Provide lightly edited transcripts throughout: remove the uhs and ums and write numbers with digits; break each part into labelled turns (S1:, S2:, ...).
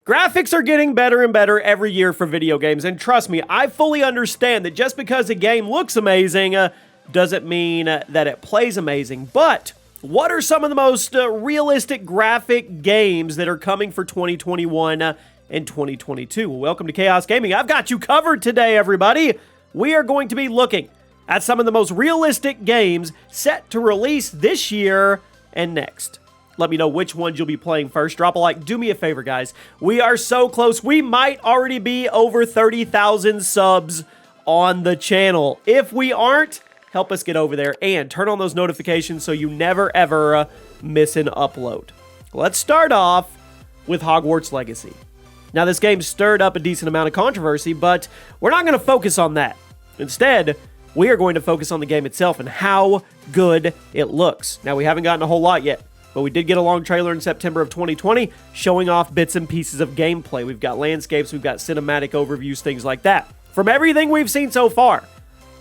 S1: Graphics are getting better and better every year for video games, and trust me, I fully understand that just because a game looks amazing doesn't mean that it plays amazing. But what are some of the most realistic graphic games that are coming for 2021 and 2022? Well, welcome to Chaos Gaming. I've got you covered today, everybody. We are going to be looking at some of the most realistic games set to release this year and next. Let me know which ones you'll be playing first. Drop a like. Do me a favor, guys. We are so close. We might already be over 30,000 subs on the channel. If we aren't, help us get over there and turn on those notifications so you never, ever miss an upload. Let's start off with Hogwarts Legacy. Now, this game stirred up a decent amount of controversy, but we're not going to focus on that. Instead, we are going to focus on the game itself and how good it looks. Now, we haven't gotten a whole lot yet, but we did get a long trailer in September of 2020 showing off bits and pieces of gameplay. We've got landscapes, we've got cinematic overviews, things like that. From everything we've seen so far,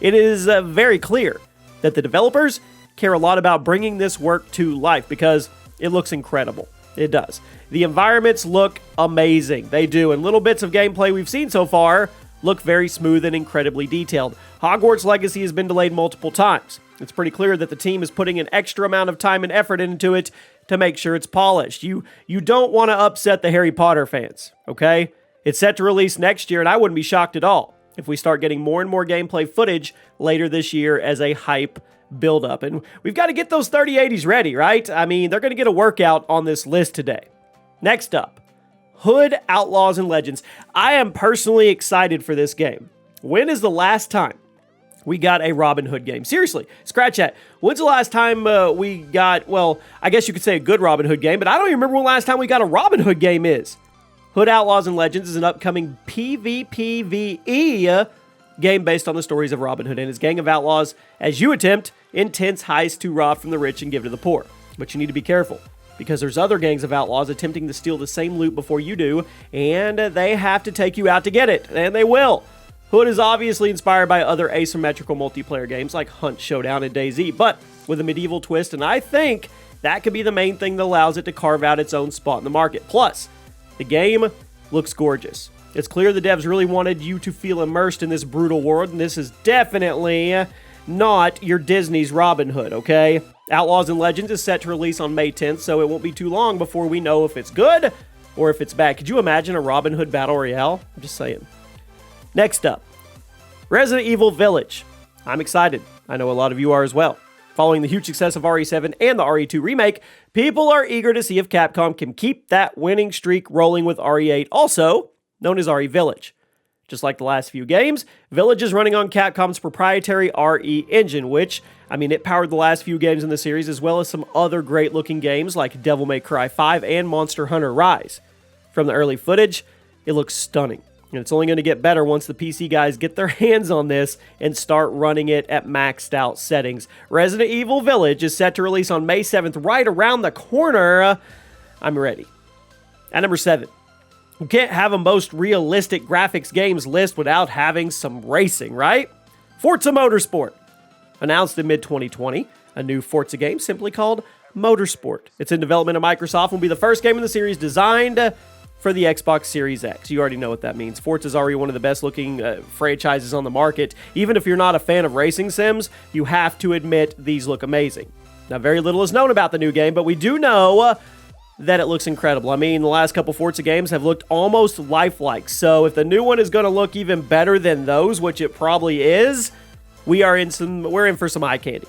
S1: it is very clear that the developers care a lot about bringing this work to life because it looks incredible. It does. The environments look amazing. They do. And little bits of gameplay we've seen so far look very smooth and incredibly detailed. Hogwarts Legacy has been delayed multiple times. It's pretty clear that the team is putting an extra amount of time and effort into it to make sure it's polished. You don't want to upset the Harry Potter fans, okay? It's set to release next year, and I wouldn't be shocked at all if we start getting more and more gameplay footage later this year as a hype buildup. And we've got to get those 3080s ready, right? I mean, they're going to get a workout on this list today. Next up, Hood, Outlaws, and Legends. I am personally excited for this game. When is the last time we got a Robin Hood game? Seriously, scratch that. When's the last time we got, well, I guess you could say a good Robin Hood game, but I don't even remember when the last time we got a Robin Hood game is. Hood, Outlaws, and Legends is an upcoming PvPvE game based on the stories of Robin Hood and his gang of outlaws as you attempt intense heists to rob from the rich and give to the poor. But you need to be careful, because there's other gangs of outlaws attempting to steal the same loot before you do, and they have to take you out to get it, and they will. Hood is obviously inspired by other asymmetrical multiplayer games like Hunt Showdown and DayZ, but with a medieval twist, and I think that could be the main thing that allows it to carve out its own spot in the market. Plus, the game looks gorgeous. It's clear the devs really wanted you to feel immersed in this brutal world, and this is definitely not your Disney's Robin Hood, okay? Outlaws and Legends is set to release on May 10th, so it won't be too long before we know if it's good or if it's bad. Could you imagine a Robin Hood Battle Royale? I'm just saying. Next up, Resident Evil Village. I'm excited. I know a lot of you are as well. Following the huge success of RE7 and the RE2 remake, people are eager to see if Capcom can keep that winning streak rolling with RE8, also known as RE Village. Just like the last few games, Village is running on Capcom's proprietary RE engine, which, I mean, it powered the last few games in the series, as well as some other great-looking games like Devil May Cry 5 and Monster Hunter Rise. From the early footage, it looks stunning. And it's only going to get better once the PC guys get their hands on this and start running it at maxed out settings. Resident Evil Village is set to release on May 7th, right around the corner. I'm ready. At number 7. You can't have a most realistic graphics games list without having some racing, right? Forza Motorsport. Announced in mid-2020, a new Forza game simply called Motorsport. It's in development at Microsoft and will be the first game in the series designed for the Xbox Series X. You already know what that means. Forza's already one of the best looking franchises on the market. Even if you're not a fan of racing sims, you have to admit these look amazing. Now, very little is known about the new game, but we do know that it looks incredible. I mean, the last couple Forza games have looked almost lifelike, so if the new one is going to look even better than those, which it probably is, we're in for some eye candy.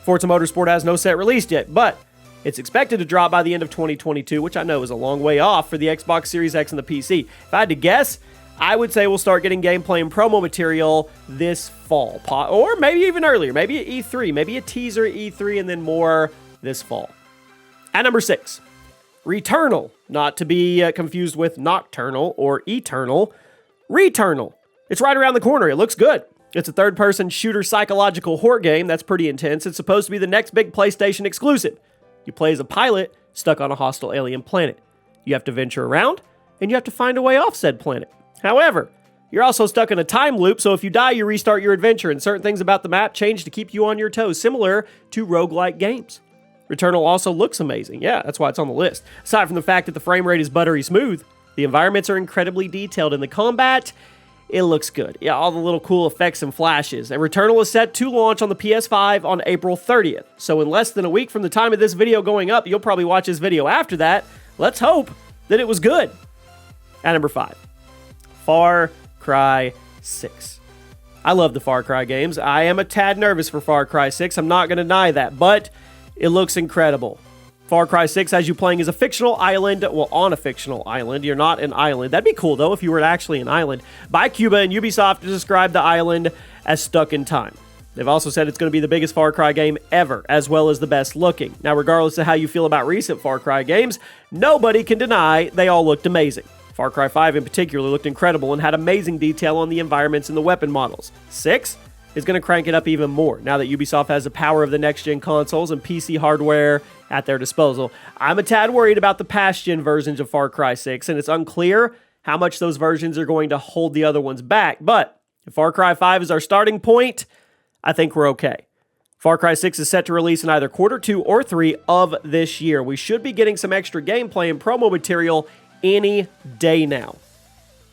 S1: Forza Motorsport has no set release yet, but it's expected to drop by the end of 2022, which I know is a long way off for the Xbox Series X and the PC. If I had to guess, I would say we'll start getting gameplay and promo material this fall, or maybe even earlier, maybe at E3, maybe a teaser at E3, and then more this fall. At number 6, Returnal, not to be confused with Nocturnal or Eternal. Returnal. It's right around the corner. It looks good. It's a third-person shooter psychological horror game that's pretty intense. It's supposed to be the next big PlayStation exclusive. You play as a pilot stuck on a hostile alien planet. You have to venture around, and you have to find a way off said planet. However, you're also stuck in a time loop, so if you die, you restart your adventure, and certain things about the map change to keep you on your toes, similar to roguelike games. Returnal also looks amazing. Yeah, that's why it's on the list. Aside from the fact that the frame rate is buttery smooth, The environments are incredibly detailed, and the combat, it looks good. Yeah, all the little cool effects and flashes. And Returnal is set to launch on the PS5 on April 30th. So in less than a week from the time of this video going up, you'll probably watch this video after that. Let's hope that it was good. At number 5, Far Cry 6. I love the Far Cry games. I am a tad nervous for Far Cry 6. I'm not going to deny that, but it looks incredible. Far Cry 6 has you playing as a fictional island, well, on a fictional island. You're not an island. That'd be cool, though, if you were actually an island, by Cuba and Ubisoft to describe the island as stuck in time. They've also said it's going to be the biggest Far Cry game ever, as well as the best looking. Now, regardless of how you feel about recent Far Cry games, nobody can deny they all looked amazing. Far Cry 5 in particular looked incredible and had amazing detail on the environments and the weapon models. 6 is going to crank it up even more now that Ubisoft has the power of the next-gen consoles and PC hardware at their disposal. I'm a tad worried about the past-gen versions of Far Cry 6, and it's unclear how much those versions are going to hold the other ones back. But if Far Cry 5 is our starting point, I think we're okay. Far Cry 6 is set to release in either quarter 2 or 3 of this year. We should be getting some extra gameplay and promo material any day now.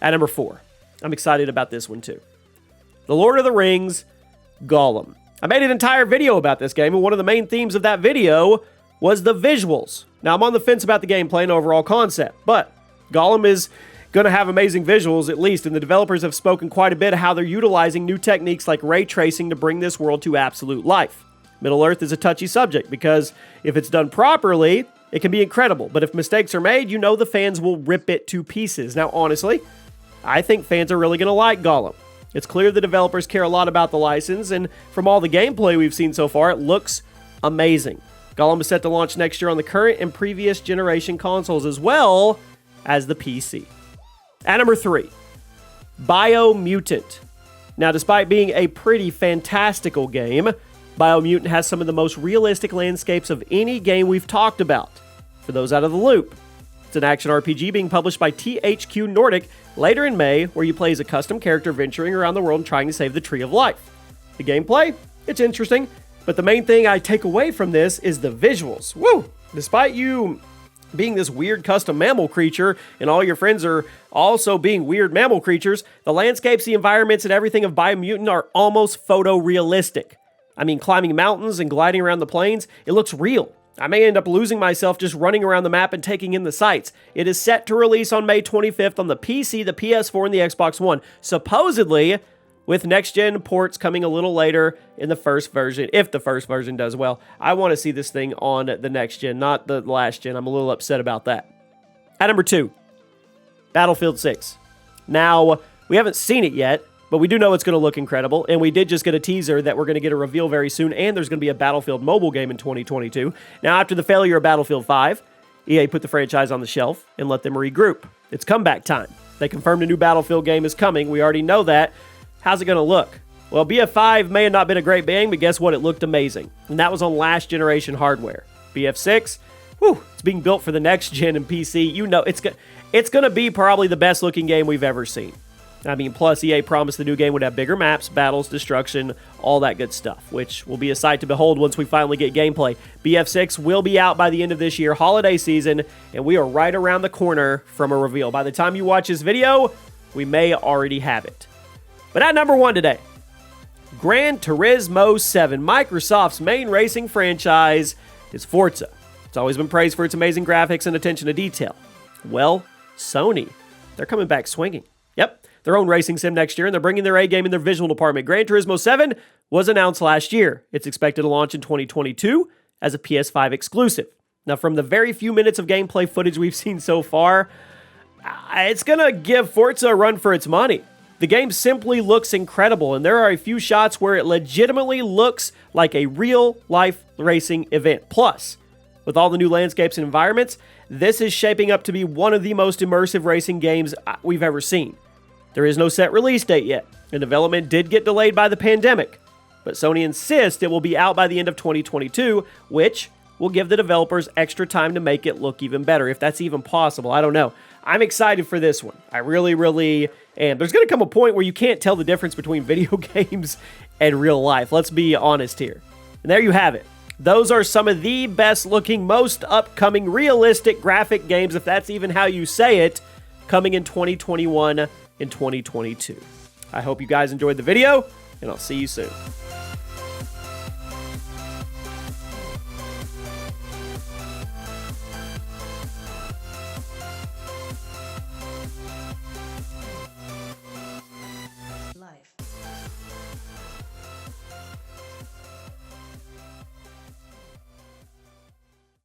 S1: At number 4, I'm excited about this one too. The Lord of the Rings Gollum. I made an entire video about this game, and one of the main themes of that video was the visuals. Now, I'm on the fence about the gameplay and overall concept, but Gollum is going to have amazing visuals at least, and the developers have spoken quite a bit how they're utilizing new techniques like ray tracing to bring this world to absolute life. Middle-earth is a touchy subject because if it's done properly, it can be incredible, but if mistakes are made, you know the fans will rip it to pieces. Now, honestly, I think fans are really going to like Gollum. It's clear the developers care a lot about the license, and from all the gameplay we've seen so far, it looks amazing. Gollum is set to launch next year on the current and previous generation consoles, as well as the PC. At number 3, Biomutant. Now, despite being a pretty fantastical game, Biomutant has some of the most realistic landscapes of any game we've talked about. For those out of the loop, it's an action RPG being published by THQ Nordic later in May, where you play as a custom character venturing around the world and trying to save the Tree of Life. The gameplay, it's interesting, but the main thing I take away from this is the visuals. Woo! Despite you being this weird custom mammal creature, and all your friends are also being weird mammal creatures, the landscapes, the environments, and everything of Biomutant are almost photorealistic. I mean, climbing mountains and gliding around the plains, it looks real. I may end up losing myself just running around the map and taking in the sights. It is set to release on May 25th on the PC, the PS4, and the Xbox One. Supposedly, with next-gen ports coming a little later in the first version, if the first version does well. I want to see this thing on the next gen, not the last gen. I'm a little upset about that. At number 2, Battlefield 6. Now, we haven't seen it yet, but we do know it's going to look incredible, and we did just get a teaser that we're going to get a reveal very soon, and there's going to be a Battlefield mobile game in 2022. Now, after the failure of Battlefield 5, EA put the franchise on the shelf and let them regroup. It's comeback time. They confirmed a new Battlefield game is coming. We already know that. How's it going to look? Well, BF5 may have not been a great bang, but guess what? It looked amazing, and that was on last generation hardware. BF6, whew, it's being built for the next gen and PC. You know, it's going to be probably the best looking game we've ever seen. I mean, plus EA promised the new game would have bigger maps, battles, destruction, all that good stuff, which will be a sight to behold once we finally get gameplay. BF6 will be out by the end of this year, holiday season, and we are right around the corner from a reveal. By the time you watch this video, we may already have it. But at number 1 today, Gran Turismo 7, Microsoft's main racing franchise, is Forza. It's always been praised for its amazing graphics and attention to detail. Well, Sony, they're coming back swinging. Yep, their own racing sim next year, and they're bringing their A-game in their visual department. Gran Turismo 7 was announced last year. It's expected to launch in 2022 as a PS5 exclusive. Now, from the very few minutes of gameplay footage we've seen so far, it's going to give Forza a run for its money. The game simply looks incredible, and there are a few shots where it legitimately looks like a real-life racing event. Plus, with all the new landscapes and environments, this is shaping up to be one of the most immersive racing games we've ever seen. There is no set release date yet, and development did get delayed by the pandemic, but Sony insists it will be out by the end of 2022, which will give the developers extra time to make it look even better, if that's even possible. I don't know. I'm excited for this one. I really, really am. There's going to come a point where you can't tell the difference between video games and real life. Let's be honest here. And there you have it. Those are some of the best looking, most upcoming, realistic graphic games, if that's even how you say it, coming in 2021 and 2022. I hope you guys enjoyed the video, and I'll see you soon.